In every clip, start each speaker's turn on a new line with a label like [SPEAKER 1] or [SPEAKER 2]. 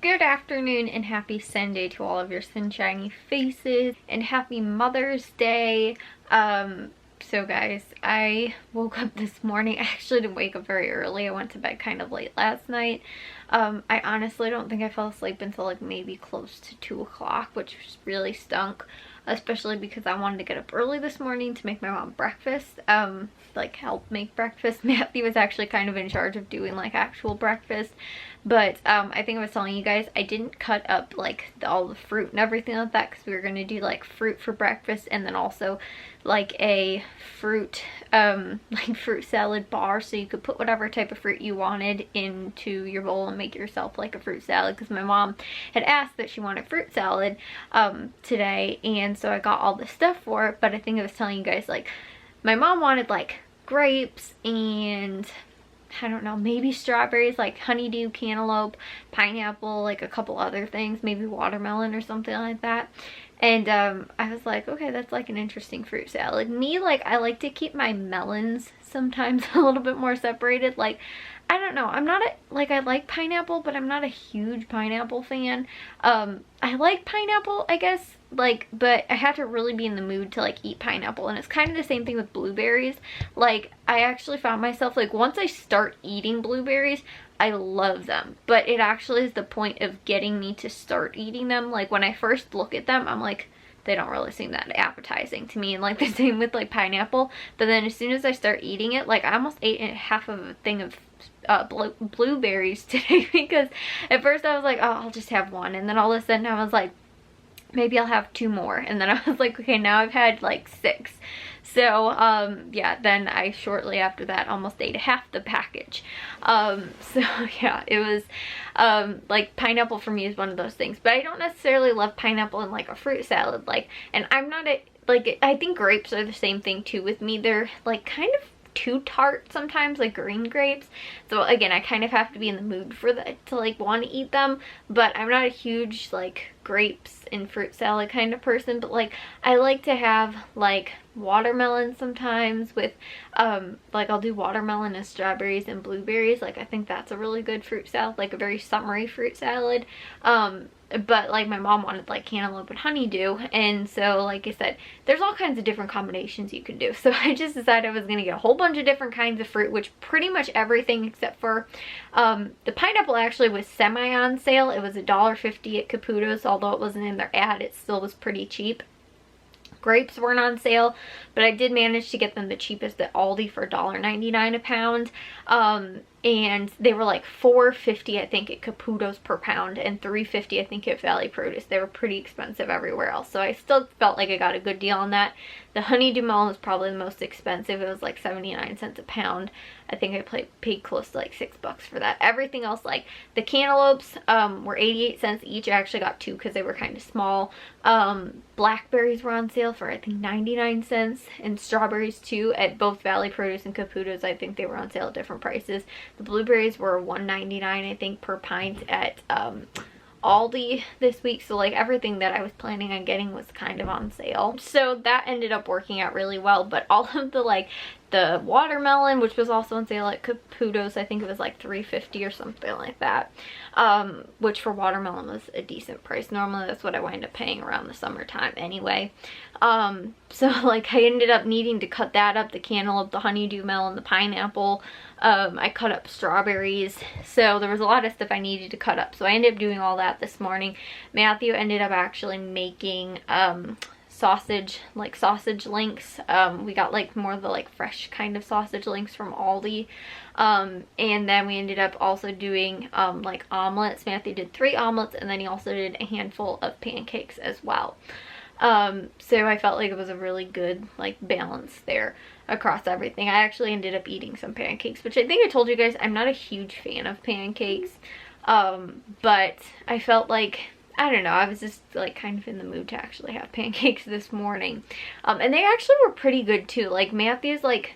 [SPEAKER 1] Good afternoon and happy Sunday to all of your sunshiny faces, and happy Mother's Day. So guys, I woke up this morning. I actually didn't wake up very early. I went to bed kind of late last night. I honestly don't think I fell asleep until like maybe close to 2 o'clock, which really stunk, especially because I wanted to get up early this morning to make my mom breakfast, like help make breakfast. Matthew was actually kind of in charge of doing like actual breakfast, but I think I was telling you guys I didn't cut up like all the fruit and everything like that because we were going to do like fruit for breakfast, and then also like a fruit like fruit salad bar, so you could put whatever type of fruit you wanted into your bowl and make yourself like a fruit salad, because my mom had asked that she wanted fruit salad today, and so I got all this stuff for it. But I think I was telling you guys, like, my mom wanted like grapes and I don't know, maybe strawberries, like honeydew, cantaloupe, pineapple, like a couple other things, maybe watermelon or something like that. And I was like, okay, that's like an interesting fruit salad. Me, like, I like to keep my melons sometimes a little bit more separated. Like, I don't know, I'm not I like pineapple, but I'm not a huge pineapple fan. I like pineapple, I guess, like, but I have to really be in the mood to like eat pineapple. And it's kind of the same thing with blueberries. Like, I actually found myself, like, once I start eating blueberries, I love them, but it actually is the point of getting me to start eating them. Like, when I first look at them, I'm like, they don't really seem that appetizing to me. And like the same with like pineapple, but then as soon as I start eating it, like, I almost ate half of a thing of blueberries today, because at first I was like, oh, I'll just have one, and then all of a sudden I was like, maybe I'll have 2 more, and then I was like, okay, now I've had like 6. So yeah, then I shortly after that almost ate half the package. So yeah, it was like, pineapple for me is one of those things, but I don't necessarily love pineapple in like a fruit salad. Like, and I'm not like, I think grapes are the same thing too with me. They're like kind of too tart sometimes, like green grapes. So again, I kind of have to be in the mood for that to like want to eat them. But I'm not a huge like grapes in fruit salad kind of person, but like, I like to have like watermelon sometimes with like, I'll do watermelon and strawberries and blueberries. Like, I think that's a really good fruit salad, like a very summery fruit salad. But like, my mom wanted like cantaloupe and honeydew, and so like I said, there's all kinds of different combinations you can do. So I just decided I was gonna get a whole bunch of different kinds of fruit, which pretty much everything except for the pineapple actually was semi on sale. It was $1.50 at Caputo's, although it wasn't in their ad, it still was pretty cheap. Grapes weren't on sale, but I did manage to get them the cheapest at Aldi for $1.99 a pound. And they were like $4.50 I think at Caputo's per pound, and $3.50 I think at Valley Produce. They were pretty expensive everywhere else, so I still felt like I got a good deal on that. The honeydew melon was probably the most expensive. It was like 79 cents a pound. I think I paid close to like $6 for that. Everything else, like the cantaloupes were 88 cents each. I actually got 2 because they were kind of small. Blackberries were on sale for I think 99 cents, and strawberries too at both Valley Produce and Caputo's. I think they were on sale at different prices. The blueberries were $1.99 I think per pint at Aldi this week. So like, everything that I was planning on getting was kind of on sale, so that ended up working out really well. But all of the like the watermelon, which was also on sale at Caputo's, I think it was like $3.50 or something like that, which for watermelon was a decent price. Normally that's what I wind up paying around the summertime anyway. So like, I ended up needing to cut that up, the cantaloupe, the honeydew melon, the pineapple. I cut up strawberries, so there was a lot of stuff I needed to cut up, so I ended up doing all that this morning. Matthew ended up actually making sausage links. We got like more of the like fresh kind of sausage links from Aldi, and then we ended up also doing like omelets. Matthew did 3 omelets, and then he also did a handful of pancakes as well. So I felt like it was a really good like balance there across everything. I actually ended up eating some pancakes, which I think I told you guys I'm not a huge fan of pancakes, but I felt like, I don't know, I was just like kind of in the mood to actually have pancakes this morning. And they actually were pretty good too. Like, Matthew's like,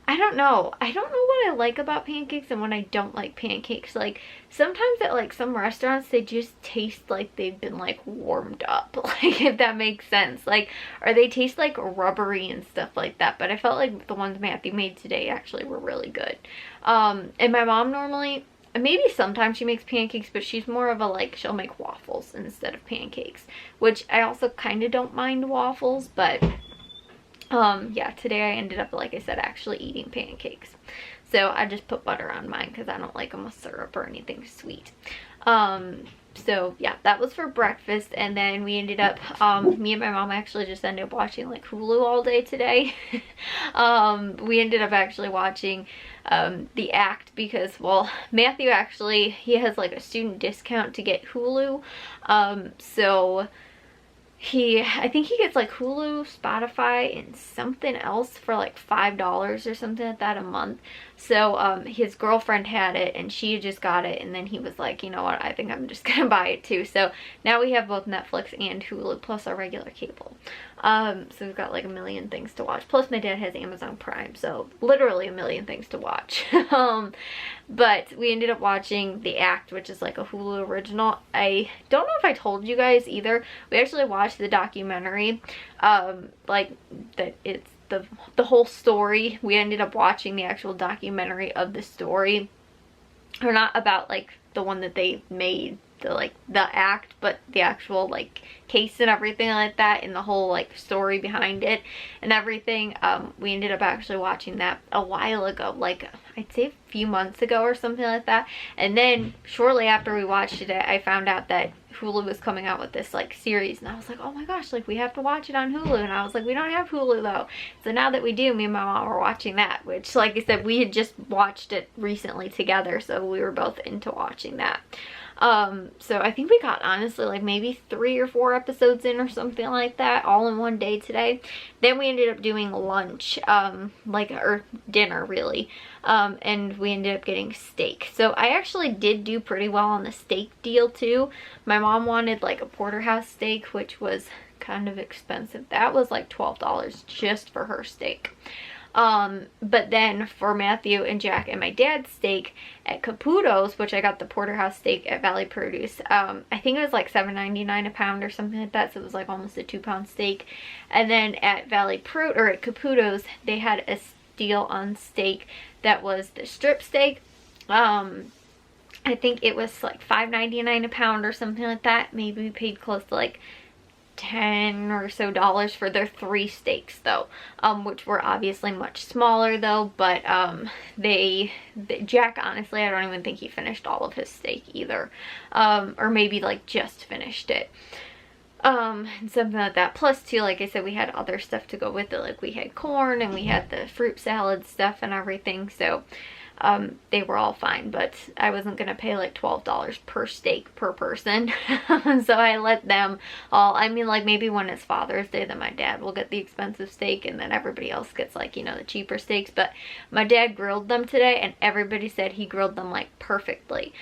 [SPEAKER 1] I don't know what I like about pancakes and when I don't like pancakes. Like, sometimes at like some restaurants they just taste like they've been like warmed up, like, if that makes sense, like, or they taste like rubbery and stuff like that. But I felt like the ones Matthew made today actually were really good. And my mom normally maybe sometimes she makes pancakes, but she's more of a like, she'll make waffles instead of pancakes, which I also kind of don't mind waffles, but yeah, today I ended up, like I said, actually eating pancakes. So I just put butter on mine because I don't like them with syrup or anything sweet. So yeah, that was for breakfast. And then we ended up, me and my mom actually just ended up watching like Hulu all day today. We ended up actually watching The Act because, well, Matthew actually, he has like a student discount to get Hulu. So I think he gets like Hulu, Spotify, and something else for like $5 or something like that a month. So his girlfriend had it and she just got it, and then he was like, you know what, I think I'm just gonna buy it too. So now we have both Netflix and Hulu plus our regular cable. So we've got like a million things to watch. Plus my dad has Amazon Prime, so literally a million things to watch. But we ended up watching The Act, which is like a Hulu original. I don't know if I told you guys either. We actually watched the documentary, like that it's the whole story. We ended up watching the actual documentary of the story, or not about like the one that they made, the act, but the actual like case and everything like that, and the whole like story behind it and everything. We ended up actually watching that a while ago, like I'd say a few months ago or something like that. And then shortly after we watched it, I found out that Hulu was coming out with this like series, and I was like, oh my gosh, like we have to watch it on Hulu. And I was like, we don't have Hulu though. So now that we do, me and my mom are watching that, which, like I said, we had just watched it recently together, so we were both into watching that. So I think we got, honestly, like maybe 3 or 4 episodes in or something like that, all in one day today. Then we ended up doing lunch, or dinner really, and we ended up getting steak. So I actually did do pretty well on the steak deal too. My mom wanted like a porterhouse steak, which was kind of expensive. That was like $12 just for her steak. But then for Matthew and Jack and my dad's steak at Caputo's, which I got the porterhouse steak at Valley Produce, I think it was like $7.99 a pound or something like that, so it was like almost a 2-pound steak. And then at at Caputo's, they had a deal on steak that was the strip steak. I think it was like $5.99 a pound or something like that. Maybe we paid close to like $10 or so for their 3 steaks though, which were obviously much smaller though. But Jack, honestly, I don't even think he finished all of his steak either, or maybe like just finished it, and something like that. Plus too, like I said, we had other stuff to go with it, like we had corn and we had the fruit salad stuff and everything. So they were all fine, but I wasn't gonna pay like $12 per steak per person. So I let them all, I mean, like maybe when it's Father's Day, then my dad will get the expensive steak and then everybody else gets like, you know, the cheaper steaks. But my dad grilled them today and everybody said he grilled them like perfectly,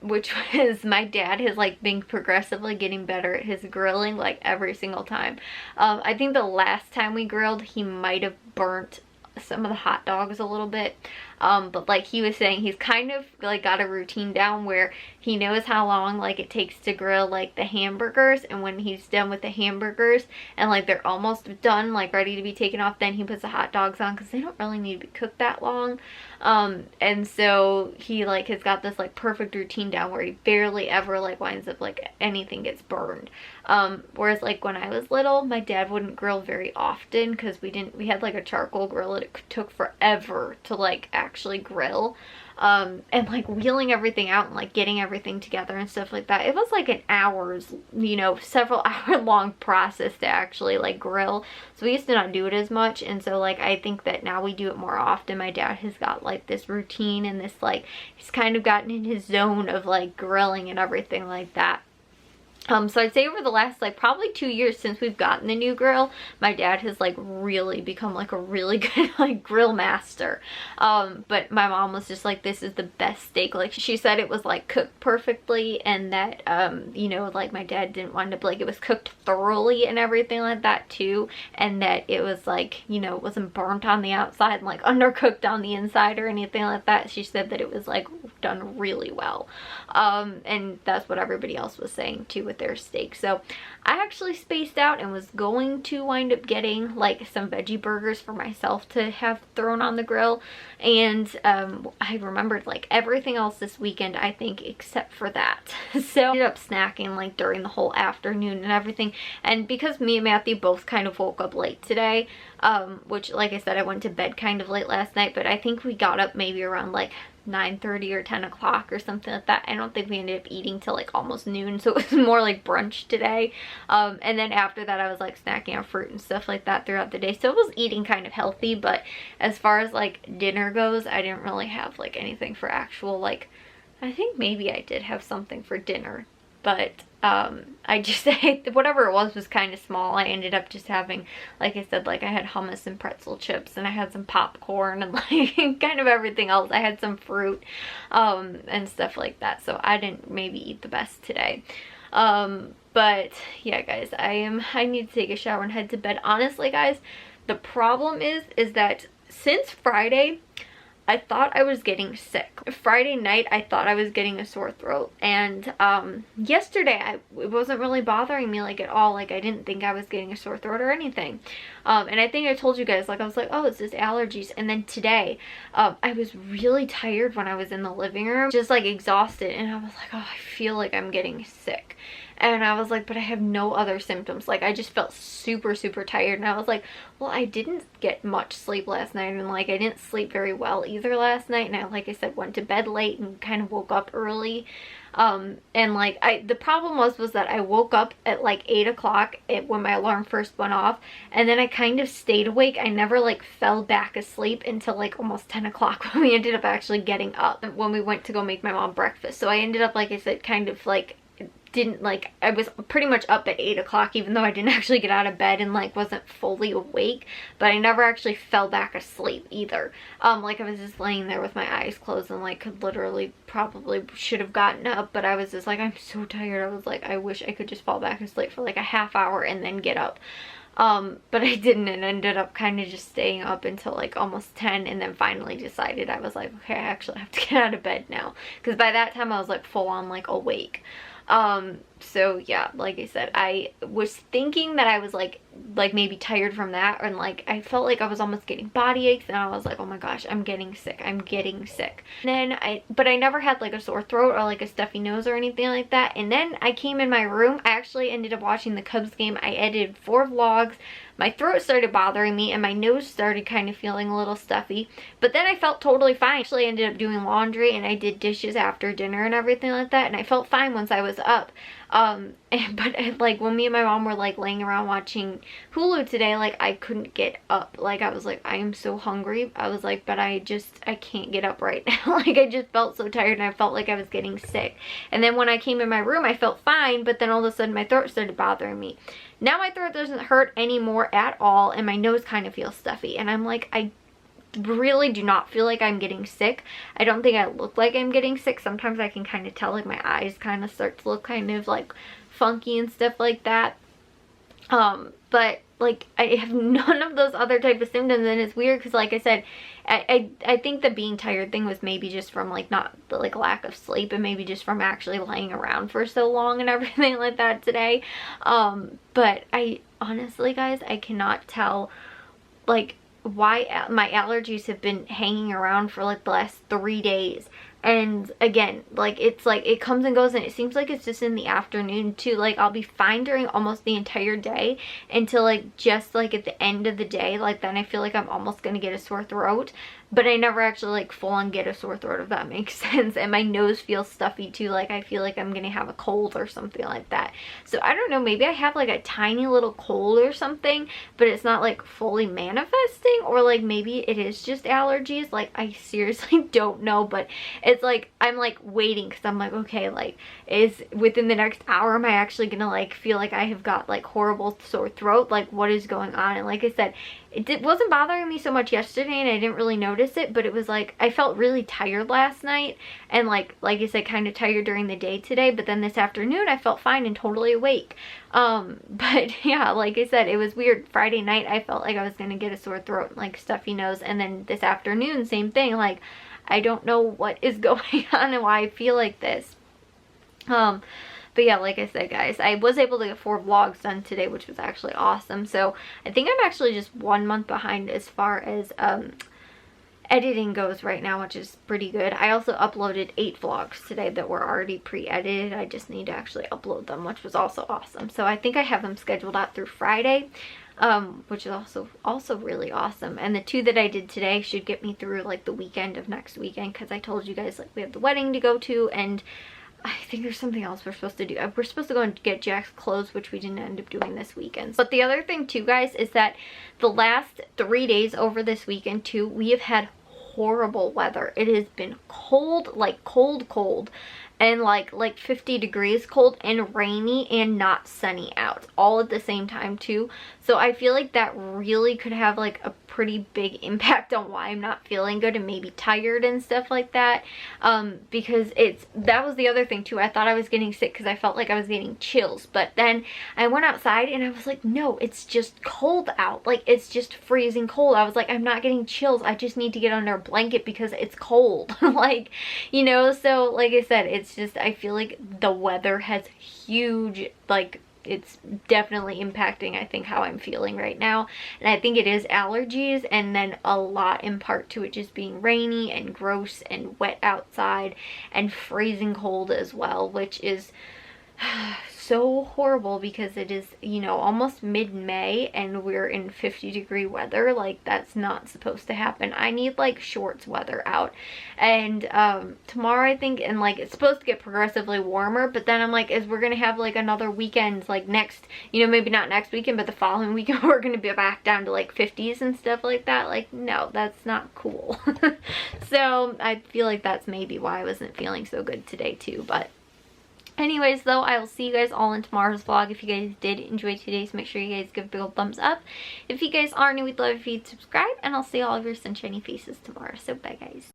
[SPEAKER 1] which was, my dad has like been progressively getting better at his grilling like every single time. I think the last time we grilled, he might have burnt some of the hot dogs a little bit, but like he was saying, he's kind of like got a routine down where he knows how long like it takes to grill like the hamburgers, and when he's done with the hamburgers and like they're almost done, like ready to be taken off, then he puts the hot dogs on because they don't really need to be cooked that long. And so he like has got this like perfect routine down where he barely ever like winds up like anything gets burned. Whereas like when I was little, my dad wouldn't grill very often because we had like a charcoal grill and it took forever to like actually grill. And like wheeling everything out and like getting everything together and stuff like that, it was like an hour's, you know, several hour long process to actually like grill. So we used to not do it as much, and so like I think that now we do it more often. My dad has got like this routine and this like, he's kind of gotten in his zone of like grilling and everything like that. So I'd say over the last like probably 2 years since we've gotten the new grill, my dad has like really become like a really good like grill master. But my mom was just like, this is the best steak. Like she said it was like cooked perfectly, and that you know, like my dad didn't wind up like, it was cooked thoroughly and everything like that too, and that it was like, you know, it wasn't burnt on the outside and like undercooked on the inside or anything like that. She said that it was like done really well. And that's what everybody else was saying too with their steak. So I actually spaced out and was going to wind up getting like some veggie burgers for myself to have thrown on the grill. And I remembered like everything else this weekend, I think, except for that. So I ended up snacking like during the whole afternoon and everything. And because me and Matthew both kind of woke up late today, which like I said, I went to bed kind of late last night, but I think we got up maybe around like 9:30 or 10 o'clock or something like that. I don't think we ended up eating till like almost noon, so it was more like brunch today. And then after that I was like snacking on fruit and stuff like that throughout the day, so I was eating kind of healthy. But as far as like dinner goes, I didn't really have like anything for actual, like, I think maybe I did have something for dinner, but I just whatever it was kind of small. I ended up just having, like I said, like I had hummus and pretzel chips, and I had some popcorn and like kind of everything else. I had some fruit and stuff like that, so I didn't maybe eat the best today. But yeah guys, I need to take a shower and head to bed. Honestly guys, the problem is that since Friday I thought I was getting sick. Friday night, I thought I was getting a sore throat. And yesterday, it wasn't really bothering me like at all. Like I didn't think I was getting a sore throat or anything. And I think I told you guys, like I was like, oh, it's just allergies. And then today, I was really tired when I was in the living room, just like exhausted. And I was like, oh, I feel like I'm getting sick. And I was like, but I have no other symptoms. Like I just felt super tired. And I was like, well, I didn't get much sleep last night, and like I didn't sleep very well either last night. And I, like I said, went to bed late and kind of woke up early. And like the problem was that I woke up at like 8 o'clock when my alarm first went off, and then I kind of stayed awake. I never like fell back asleep until like almost 10 o'clock when we ended up actually getting up when we went to go make my mom breakfast. So I ended up, like I said, kind of like I was pretty much up at 8 o'clock, even though I didn't actually get out of bed and like wasn't fully awake, but I never actually fell back asleep either. Like I was just laying there with my eyes closed and like could literally probably should have gotten up, but I was just like, I'm so tired. I was like, I wish I could just fall back asleep for like a half hour and then get up. But I didn't, and ended up kind of just staying up until like almost 10, and then finally decided, I was like, okay, I actually have to get out of bed now, because by that time I was like full on like awake. So yeah, like I said, I was thinking that I was like maybe tired from that, and like I felt like I was almost getting body aches, and I was like, oh my gosh, I'm getting sick. And then but I never had like a sore throat or like a stuffy nose or anything like that. And then I came in my room. I actually ended up watching the Cubs game. I edited 4 vlogs. My throat started bothering me and my nose started kind of feeling a little stuffy, but then I felt totally fine. Actually, I ended up doing laundry and I did dishes after dinner and everything like that, and I felt fine once I was up. But like when me and my mom were like laying around watching Hulu today, like I couldn't get up. Like I was like, I am so hungry. I was like, but I can't get up right now. Like I just felt so tired and I felt like I was getting sick. And then when I came in my room, I felt fine, but then all of a sudden my throat started bothering me. Now my throat doesn't hurt anymore at all, and my nose kind of feels stuffy, and I'm like, I really do not feel like I'm getting sick. I don't think I look like I'm getting sick. Sometimes I can kind of tell, like my eyes kind of start to look kind of like funky and stuff like that. But like I have none of those other type of symptoms, and it's weird because like I said, I think the being tired thing was maybe just from like not the like lack of sleep, and maybe just from actually laying around for so long and everything like that today. But I honestly guys, I cannot tell like why my allergies have been hanging around for like the last 3 days. And again, like it's like it comes and goes, and it seems like it's just in the afternoon too. Like I'll be fine during almost the entire day until like just like at the end of the day, like then I feel like I'm almost gonna get a sore throat, but I never actually like full on get a sore throat, if that makes sense. And my nose feels stuffy too, like I feel like I'm gonna have a cold or something like that. So I don't know, maybe I have like a tiny little cold or something, but it's not like fully manifesting, or like maybe it is just allergies. Like I seriously don't know, but it's like I'm like waiting, because I'm like, okay, like is within the next hour am I actually gonna like feel like I have got like horrible sore throat? Like what is going on? And like I said, it wasn't bothering me so much yesterday and I didn't really notice it, but it was like I felt really tired last night, and like I said, kind of tired during the day today, but then this afternoon I felt fine and totally awake. But yeah, like I said, it was weird. Friday night I felt like I was gonna get a sore throat and like stuffy nose, and then this afternoon same thing. Like I don't know what is going on and why I feel like this. But yeah, like I said, guys, I was able to get 4 vlogs done today, which was actually awesome. So I think I'm actually just 1 month behind as far as editing goes right now, which is pretty good. I also uploaded 8 vlogs today that were already pre-edited. I just need to actually upload them, which was also awesome. So I think I have them scheduled out through Friday, which is also really awesome. And the 2 that I did today should get me through like the weekend of next weekend, because I told you guys like we have the wedding to go to, and I think there's something else we're supposed to do. We're supposed to go and get Jack's clothes, which we didn't end up doing this weekend. But the other thing too, guys, is that the last 3 days over this weekend too, we have had horrible weather. It has been cold, like cold, and like 50 degrees cold, and rainy and not sunny out all at the same time too. So I feel like that really could have like a pretty big impact on why I'm not feeling good and maybe tired and stuff like that, because that was the other thing too. I thought I was getting sick because I felt like I was getting chills, but then I went outside and I was like, no, it's just cold out. Like it's just freezing cold. I was like, I'm not getting chills, I just need to get under a blanket because it's cold. Like, you know, so like I said, it's just, I feel like the weather has huge, like, it's definitely impacting, I think, how I'm feeling right now. And I think it is allergies, and then a lot in part to it just being rainy and gross and wet outside and freezing cold as well, which is so horrible because it is, you know, almost mid-May and we're in 50-degree weather. Like that's not supposed to happen. I need like shorts weather out. And tomorrow I think, and like it's supposed to get progressively warmer, but then I'm like, as we're gonna have like another weekend, like next, you know, maybe not next weekend, but the following weekend we're gonna be back down to like 50s and stuff like that. Like no, that's not cool. So I feel like that's maybe why I wasn't feeling so good today too. But anyways, though, I will see you guys all in tomorrow's vlog. If you guys did enjoy today's, make sure you guys give a big old thumbs up. If you guys are new, we'd love if you'd subscribe, and I'll see all of your sunshiny faces tomorrow. So bye, guys.